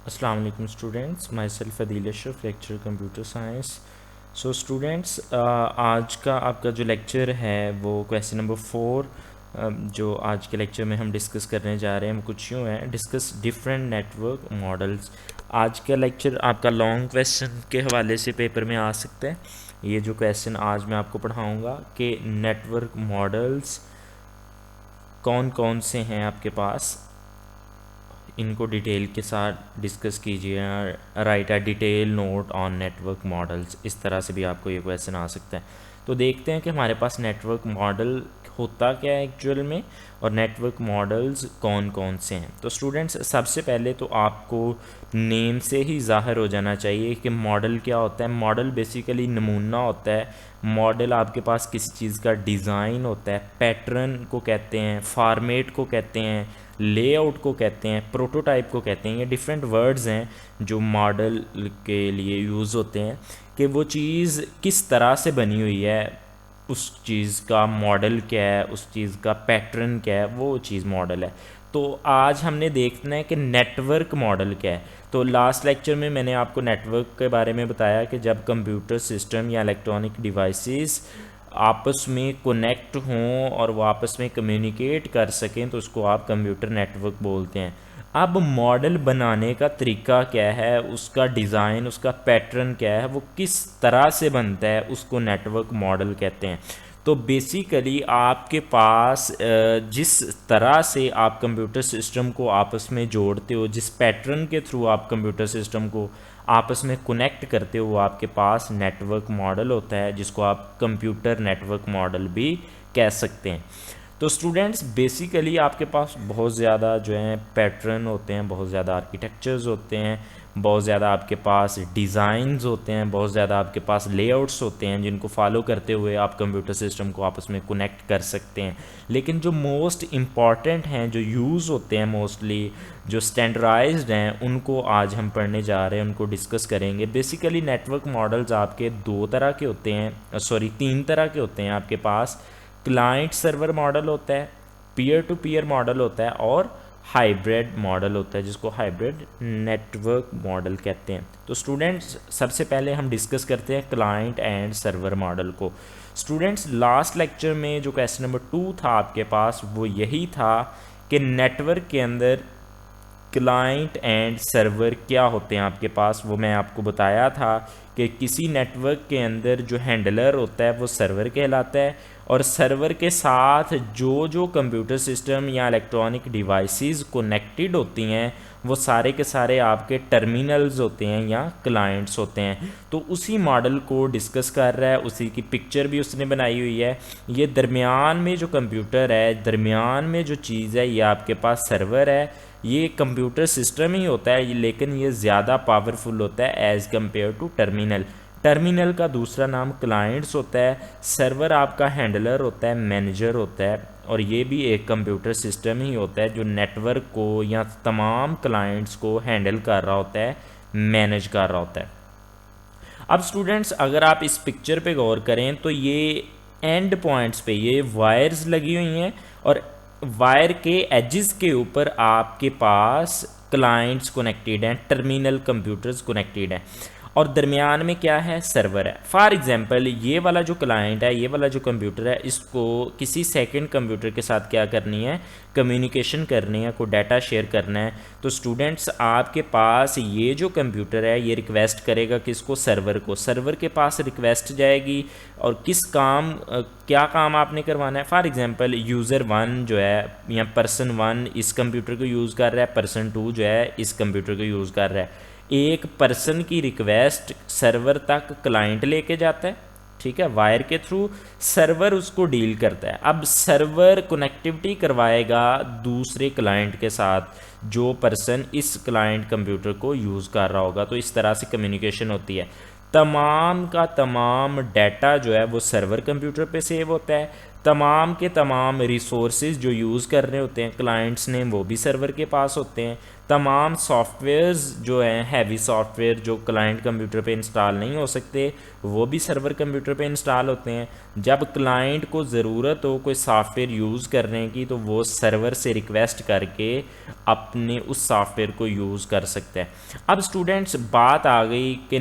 अस्सलाम वालेकुम students, my self Adeel Ashraf, lecture computer science. So students, आज का आपका जो लेक्चर है वो क्वेश्चन नंबर 4 जो आज के लेक्चर में हम डिस्कस करने जा रहे हैं वो कुछ यूँ है, डिस्कस डिफरेंट नेटवर्क मॉडल्स। आज का लेक्चर आपका लॉन्ग क्वेश्चन के हवाले से पेपर में आ सकता है। ये जो क्वेश्चन आज मैं आपको पढ़ाऊँगा कि नेटवर्क मॉडल्स कौन कौन से हैं आपके पास, इनको डिटेल के साथ डिस्कस कीजिए। Right a detail note on network models, इस तरह से भी आपको ये क्वेश्चन आ सकता है। तो देखते हैं कि हमारे पास नेटवर्क मॉडल होता क्या है एक्चुअल में, और नेटवर्क मॉडल्स कौन कौन से हैं। तो स्टूडेंट्स, सबसे पहले तो आपको नेम से ही ज़ाहिर हो जाना चाहिए कि मॉडल क्या होता है। मॉडल बेसिकली नमूना होता है। मॉडल आपके पास किसी चीज़ का डिज़ाइन होता है, पैटर्न को कहते हैं, फॉर्मेट को कहते हैं, लेआउट को कहते हैं, प्रोटोटाइप को कहते हैं। ये डिफरेंट वर्ड्स हैं जो मॉडल के लिए यूज़ होते हैं कि वो चीज़ किस तरह से बनी हुई है, उस चीज़ का मॉडल क्या है, उस चीज़ का पैटर्न क्या है, वो चीज़ मॉडल है। तो आज हमने देखना है कि नेटवर्क मॉडल क्या है। तो लास्ट लेक्चर में मैंने आपको नेटवर्क के बारे में बताया कि जब कंप्यूटर सिस्टम या इलेक्ट्रॉनिक डिवाइसेस आपस में कनेक्ट हों और वो आपस में कम्युनिकेट कर सकें तो उसको आप कंप्यूटर नेटवर्क बोलते हैं। अब मॉडल बनाने का तरीका क्या है, उसका डिज़ाइन, उसका पैटर्न क्या है, वो किस तरह से बनता है, उसको नेटवर्क मॉडल कहते हैं। तो बेसिकली आपके पास जिस तरह से आप कंप्यूटर सिस्टम को आपस में जोड़ते हो, जिस पैटर्न के थ्रू आप कंप्यूटर सिस्टम को आपस में कनेक्ट करते हो, वो आपके पास नेटवर्क मॉडल होता है, जिसको आप कंप्यूटर नेटवर्क मॉडल भी कह सकते हैं। तो स्टूडेंट्स, बेसिकली आपके पास बहुत ज़्यादा जो है पैटर्न होते हैं, बहुत ज़्यादा आर्किटेक्चर्स होते हैं, बहुत ज़्यादा आपके पास डिज़ाइंस होते हैं, बहुत ज़्यादा आपके पास लेआउट्स होते हैं जिनको फॉलो करते हुए आप कंप्यूटर सिस्टम को आपस में कनेक्ट कर सकते हैं। लेकिन जो मोस्ट इम्पॉर्टेंट हैं, जो यूज़ होते हैं मोस्टली, जो स्टैंडर्डाइज्ड हैं, उनको आज हम पढ़ने जा रहे हैं, उनको डिस्कस करेंगे। बेसिकली नेटवर्क मॉडल्स आपके दो तरह के होते हैं, सॉरी तीन तरह के होते हैं आपके पास। क्लाइंट सर्वर मॉडल होता है, पीयर टू पीयर मॉडल होता है, और हाइब्रिड मॉडल होता है जिसको हाइब्रिड नेटवर्क मॉडल कहते हैं। तो स्टूडेंट्स, सबसे पहले हम डिस्कस करते हैं क्लाइंट एंड सर्वर मॉडल को। स्टूडेंट्स, लास्ट लेक्चर में जो क्वेश्चन नंबर 2 था आपके पास, वो यही था कि नेटवर्क के अंदर क्लाइंट एंड सर्वर क्या होते हैं आपके पास। वो मैं आपको बताया था कि किसी नेटवर्क के अंदर जो हैंडलर होता है वो सर्वर कहलाता है, और सर्वर के साथ जो जो कंप्यूटर सिस्टम या इलेक्ट्रॉनिक डिवाइसेस कनेक्टेड होती हैं वो सारे के सारे आपके टर्मिनल्स होते हैं या क्लाइंट्स होते हैं। तो उसी मॉडल को डिस्कस कर रहा है, उसी की पिक्चर भी उसने बनाई हुई है। ये दरमियान में जो कंप्यूटर है, दरमियान में जो चीज़ है, ये आपके पास सर्वर है। ये कंप्यूटर सिस्टम ही होता है, लेकिन ये ज़्यादा पावरफुल होता है as compare to terminal. Terminal का दूसरा नाम क्लाइंट्स होता है, सर्वर आपका हैंडलर होता है, मैनेजर होता है, और ये भी एक कंप्यूटर सिस्टम ही होता है जो नेटवर्क को या तमाम क्लाइंट्स को हैंडल कर रहा होता है, मैनेज कर रहा होता है। अब स्टूडेंट्स, अगर आप इस पिक्चर पे गौर करें तो ये एंड पॉइंट्स पे ये वायर्स लगी हुई हैं, और वायर के एजेस के ऊपर आपके पास क्लाइंट्स कनेक्टेड हैं, टर्मिनल कंप्यूटर्स कनेक्टेड हैं, और दरमियान में क्या है, सर्वर है। फॉर एग्जांपल, ये वाला जो क्लाइंट है, ये वाला जो कंप्यूटर है, इसको किसी सेकंड कंप्यूटर के साथ क्या करनी है, कम्युनिकेशन करनी है, कोई डाटा शेयर करना है। तो स्टूडेंट्स, आपके पास ये जो कंप्यूटर है ये रिक्वेस्ट करेगा किसको, सर्वर को। सर्वर के पास रिक्वेस्ट जाएगी, और किस काम क्या काम आपने करवाना है। फॉर एग्जांपल, यूज़र 1 जो है या पर्सन 1 इस कंप्यूटर को यूज़ कर रहा है, पर्सन 2 जो है इस कंप्यूटर को यूज़ कर रहा है। एक पर्सन की रिक्वेस्ट सर्वर तक क्लाइंट लेके जाता है, ठीक है, वायर के थ्रू। सर्वर उसको डील करता है। अब सर्वर कनेक्टिविटी करवाएगा दूसरे क्लाइंट के साथ जो पर्सन इस क्लाइंट कंप्यूटर को यूज़ कर रहा होगा। तो इस तरह से कम्युनिकेशन होती है। तमाम का तमाम डाटा जो है वो सर्वर कंप्यूटर पे सेव होता है, तमाम के तमाम रिसोर्सेज जो यूज़ कर रहे होते हैं क्लाइंट्स ने वो भी सर्वर के पास होते हैं। तमाम सॉफ्टवेयर्स जो हैं हैवी सॉफ्टवेयर जो क्लाइंट कंप्यूटर पे इंस्टॉल नहीं हो सकते वो भी सर्वर कंप्यूटर पे इंस्टॉल होते हैं। जब क्लाइंट को ज़रूरत हो कोई सॉफ्टवेयर यूज़ करने की तो वो सर्वर से रिक्वेस्ट करके अपने उस सॉफ्टवेयर को यूज़ कर सकते हैं। अब स्टूडेंट्स बात आ गई कि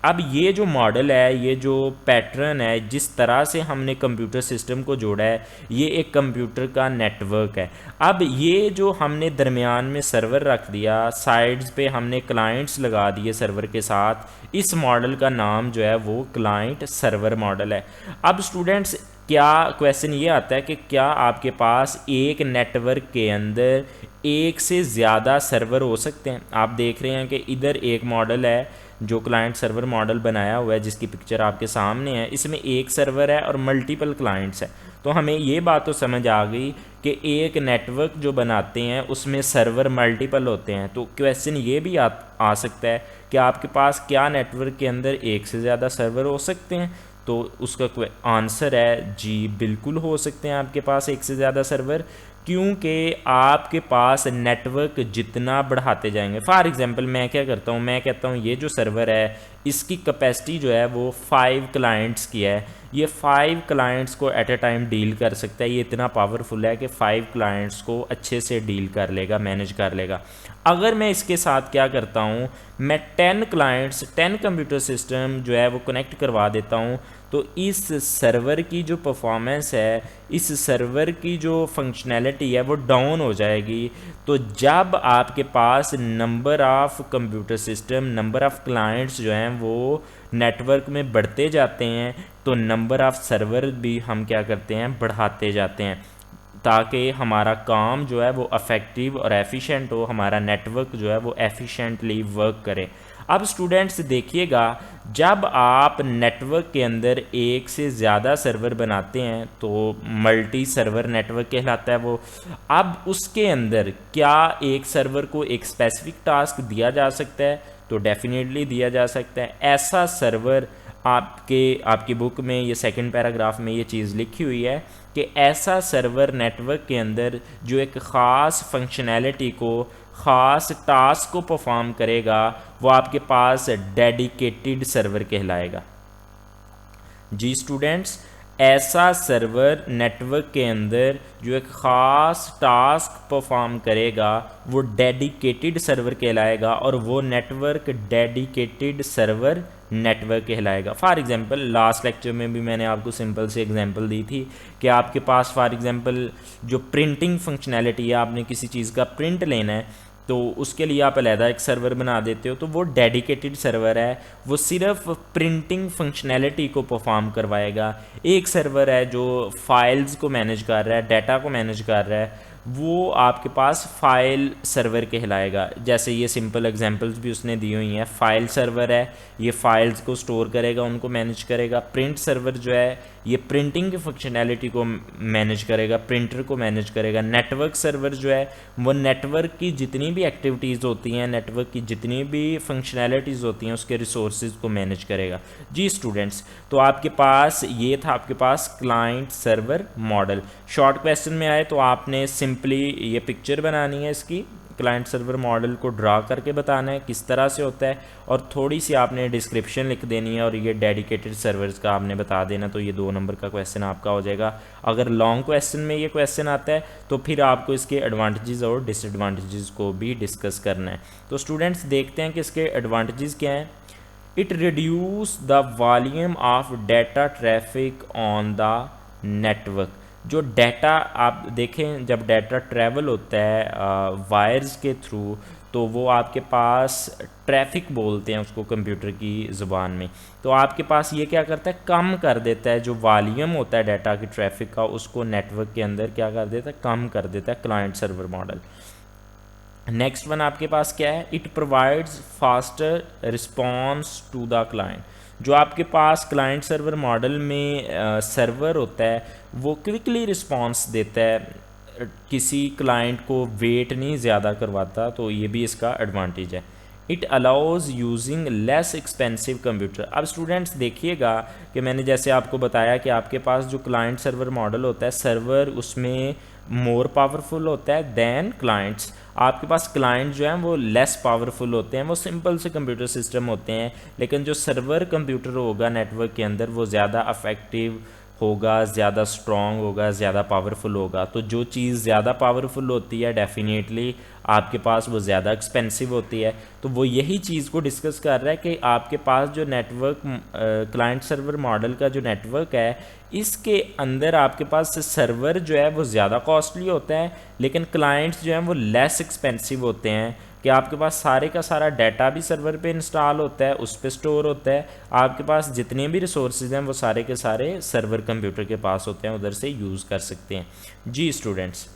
अब ये जो मॉडल है, ये जो पैटर्न है, जिस तरह से हमने कंप्यूटर सिस्टम को जोड़ा है, ये एक कंप्यूटर का नेटवर्क है। अब ये जो हमने दरमियान में सर्वर रख दिया, साइड्स पे हमने क्लाइंट्स लगा दिए सर्वर के साथ, इस मॉडल का नाम जो है वो क्लाइंट सर्वर मॉडल है। अब स्टूडेंट्स क्या क्वेश्चन ये आता है कि क्या आपके पास एक नेटवर्क के अंदर एक से ज़्यादा सर्वर हो सकते हैं? आप देख रहे हैं कि इधर एक मॉडल है जो क्लाइंट सर्वर मॉडल बनाया हुआ है जिसकी पिक्चर आपके सामने है, इसमें एक सर्वर है और मल्टीपल क्लाइंट्स हैं। तो हमें ये बात तो समझ आ गई कि एक नेटवर्क जो बनाते हैं उसमें सर्वर मल्टीपल होते हैं। तो क्वेश्चन ये भी आ सकता है कि आपके पास क्या नेटवर्क के अंदर एक से ज़्यादा सर्वर हो सकते हैं? तो उसका आंसर है जी, बिल्कुल हो सकते हैं आपके पास एक से ज़्यादा सर्वर, क्योंकि आपके पास नेटवर्क जितना बढ़ाते जाएंगे। फॉर एग्जांपल मैं क्या करता हूँ, मैं कहता हूँ ये जो सर्वर है इसकी कैपेसिटी जो है वो 5 क्लाइंट्स की है, ये 5 क्लाइंट्स को एट अ टाइम डील कर सकता है, ये इतना पावरफुल है कि 5 क्लाइंट्स को अच्छे से डील कर लेगा, मैनेज कर लेगा। अगर मैं इसके साथ क्या करता हूँ, मैं 10 क्लाइंट्स 10 कंप्यूटर सिस्टम जो है वो कनेक्ट करवा देता हूँ, तो इस सर्वर की जो परफॉर्मेंस है, इस सर्वर की जो फंक्शनैलिटी है वो डाउन हो जाएगी। तो जब आपके पास number of computer system, number of clients जो हैं वो नेटवर्क में बढ़ते जाते हैं, तो नंबर ऑफ़ सर्वर भी हम क्या करते हैं, बढ़ाते जाते हैं, ताकि हमारा काम जो है वो अफेक्टिव और एफिशिएंट हो, हमारा नेटवर्क जो है वो एफिशिएंटली वर्क करे। अब स्टूडेंट्स देखिएगा, जब आप नेटवर्क के अंदर एक से ज़्यादा सर्वर बनाते हैं तो मल्टी सर्वर नेटवर्क कहलाता है वो। अब उसके अंदर क्या एक सर्वर को एक स्पेसिफिक टास्क दिया जा सकता है? तो डेफिनेटली दिया जा सकता है। ऐसा सर्वर आपकी बुक में ये सेकंड पैराग्राफ में ये चीज़ लिखी हुई है कि ऐसा सर्वर नेटवर्क के अंदर जो एक ख़ास फंक्शनैलिटी को, ख़ास टास्क को परफॉर्म करेगा, वो आपके पास डेडिकेटेड सर्वर कहलाएगा। जी स्टूडेंट्स, ऐसा सर्वर नेटवर्क के अंदर जो एक ख़ास टास्क परफॉर्म करेगा वो डेडिकेटेड सर्वर कहलाएगा, और वो नेटवर्क डेडिकेटेड सर्वर नेटवर्क कहलाएगा। फॉर एग्जांपल लास्ट लेक्चर में भी मैंने आपको सिंपल सी एग्जांपल दी थी कि आपके पास फॉर एग्जांपल जो प्रिंटिंग फंक्शनैलिटी है, आपने किसी चीज़ का प्रिंट लेना है तो उसके लिए आप अलहदा एक सर्वर बना देते हो, तो वो डेडिकेटेड सर्वर है, वो सिर्फ प्रिंटिंग फंक्शनैलिटी को परफॉर्म करवाएगा। एक सर्वर है जो फाइल्स को मैनेज कर रहा है, डाटा को मैनेज कर रहा है, वो आपके पास फाइल सर्वर कहलाएगा। जैसे ये सिंपल एग्जांपल्स भी उसने दी हुई हैं। फाइल सर्वर है, ये फाइल्स को स्टोर करेगा, उनको मैनेज करेगा। प्रिंट सर्वर जो है ये प्रिंटिंग की फंक्शनैलिटी को मैनेज करेगा, प्रिंटर को मैनेज करेगा। नेटवर्क सर्वर जो है वो नेटवर्क की जितनी भी एक्टिविटीज़ होती हैं, नेटवर्क की जितनी भी फंक्शनैलिटीज़ होती हैं उसके रिसोर्सेज को मैनेज करेगा। जी स्टूडेंट्स, तो आपके पास ये था, आपके पास client server model. Short question में आए तो आपने सिंपली ये पिक्चर बनानी है, इसकी क्लाइंट सर्वर मॉडल को ड्रा करके बताना है किस तरह से होता है, और थोड़ी सी आपने डिस्क्रिप्शन लिख देनी है और ये डेडिकेटेड सर्वर्स का आपने बता देना, तो ये 2 नंबर का क्वेश्चन आपका हो जाएगा। अगर लॉन्ग क्वेश्चन में ये क्वेश्चन आता है तो फिर आपको इसके एडवांटेजेस और डिसएडवांटेजेस को भी डिस्कस करना है। तो स्टूडेंट्स देखते हैं कि इसके एडवांटेजेस क्या हैं। It reduce the volume of data traffic on the network. जो डाटा आप देखें, जब डाटा ट्रैवल होता है वायर्स के थ्रू, तो वो आपके पास ट्रैफिक बोलते हैं उसको कंप्यूटर की ज़ुबान में। तो आपके पास ये क्या करता है, कम कर देता है जो वॉल्यूम होता है डाटा की ट्रैफिक का, उसको नेटवर्क के अंदर क्या कर देता है, कम कर देता है client server model. Next one आपके पास क्या है, it provides faster response to the client. जो आपके पास क्लाइंट सर्वर मॉडल में सर्वर होता है वो क्विकली रिस्पॉन्स देता है, किसी क्लाइंट को वेट नहीं ज़्यादा करवाता, तो ये भी इसका एडवांटेज है। It allows using less expensive computer. अब स्टूडेंट्स देखिएगा कि मैंने जैसे आपको बताया कि आपके पास जो क्लाइंट सर्वर मॉडल होता है, सर्वर उसमें मोर पावरफुल होता है दैन क्लाइंट्स। आपके पास क्लाइंट जो हैं वो लेस पावरफुल होते हैं, वो सिंपल से कंप्यूटर सिस्टम होते हैं, लेकिन जो सर्वर कंप्यूटर होगा नेटवर्क के अंदर वो ज़्यादा अफेक्टिव होगा, ज़्यादा स्ट्रॉन्ग होगा, ज़्यादा पावरफुल होगा। तो जो चीज़ ज़्यादा पावरफुल होती है डेफिनेटली आपके पास वो ज़्यादा एक्सपेंसिव होती है। तो वो यही चीज़ को डिस्कस कर रहा है कि आपके पास जो नेटवर्क क्लाइंट सर्वर मॉडल का जो नेटवर्क है, इसके अंदर आपके पास सर्वर जो है वो ज़्यादा कॉस्टली होता है, लेकिन क्लाइंट्स जो हैं वो लेस एक्सपेंसिव होते हैं कि आपके पास सारे का सारा डाटा भी सर्वर पे इंस्टॉल होता है, उस पर स्टोर होता है। आपके पास जितने भी रिसोर्सेज हैं वो सारे के सारे सर्वर कंप्यूटर के पास होते हैं, उधर से यूज़ कर सकते हैं। जी students,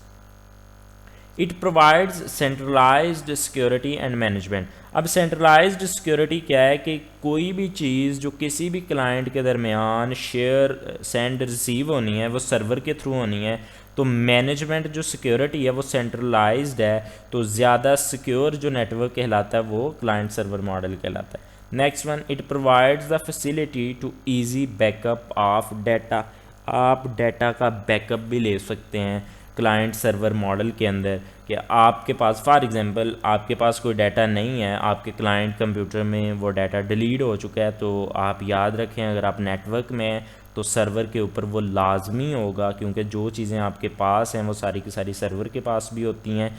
it provides centralized security and management. अब सेंट्रलाइज्ड सिक्योरिटी क्या है कि कोई भी चीज़ जो किसी भी क्लाइंट के दरमियान शेयर सेंड रिसीव होनी है वो सर्वर के थ्रू होनी है, तो मैनेजमेंट जो सिक्योरिटी है वो सेंट्रलाइज्ड है, तो ज़्यादा सिक्योर जो नेटवर्क कहलाता है वो क्लाइंट सर्वर मॉडल कहलाता है। Next one, it provides the facility to easy backup of data. आप डाटा का बैकअप भी ले सकते हैं क्लाइंट सर्वर मॉडल के अंदर, कि आपके पास फॉर एग्जांपल आपके पास कोई डाटा नहीं है, आपके क्लाइंट कंप्यूटर में वो डाटा डिलीट हो चुका है, तो आप याद रखें अगर आप नेटवर्क में हैं तो सर्वर के ऊपर वो लाजमी होगा, क्योंकि जो चीज़ें आपके पास हैं वो सारी की सारी सर्वर के पास भी होती हैं।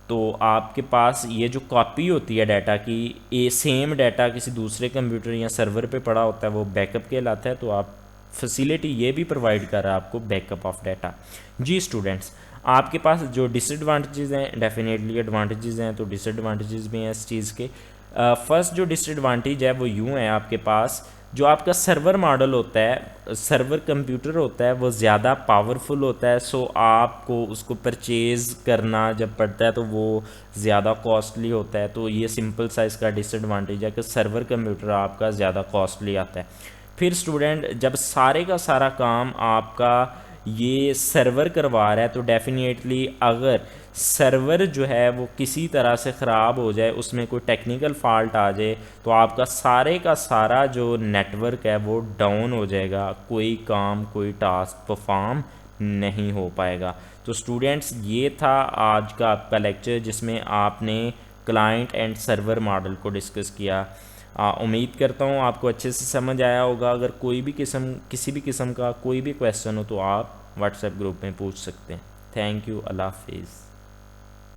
तो आपके पास ये जो कॉपी होती है डाटा की, ये सेम डाटा किसी दूसरे कंप्यूटर या सर्वर पे पड़ा होता है, वो बैकअप कहलाता है। तो आप फैसिलिटी ये भी प्रोवाइड कर रहा है आपको बैकअप ऑफ डाटा। जी स्टूडेंट्स, आपके पास जो डिसएडवांटेजेस हैं डेफिनेटली एडवांटेजेस हैं, तो डिसएडवांटेजेस भी हैं इस चीज़ के। फर्स्ट जो डिसएडवांटेज है वो यूँ है, आपके पास जो आपका सर्वर मॉडल होता है, सर्वर कंप्यूटर होता है, वो ज़्यादा पावरफुल होता है। सो आपको उसको परचेज़ करना जब पड़ता है तो वो ज़्यादा कॉस्टली होता है। तो ये सिंपल सा इसका डिसएडवांटेज है कि सर्वर कंप्यूटर आपका ज़्यादा कॉस्टली आता है। फिर स्टूडेंट, जब सारे का सारा काम आपका ये सर्वर करवा रहा है, तो डेफिनेटली अगर सर्वर जो है वो किसी तरह से ख़राब हो जाए, उसमें कोई टेक्निकल फॉल्ट आ जाए, तो आपका सारे का सारा जो नेटवर्क है वो डाउन हो जाएगा, कोई काम कोई टास्क परफॉर्म नहीं हो पाएगा। तो स्टूडेंट्स, ये था आज का आपका लेक्चर जिसमें आपने क्लाइंट एंड सर्वर मॉडल को डिस्कस किया। उम्मीद करता हूँ आपको अच्छे से समझ आया होगा। अगर कोई भी किसी भी किस्म का कोई भी क्वेश्चन हो तो आप व्हाट्सएप ग्रुप में पूछ सकते हैं। थैंक यू, अल्लाह हाफिज़।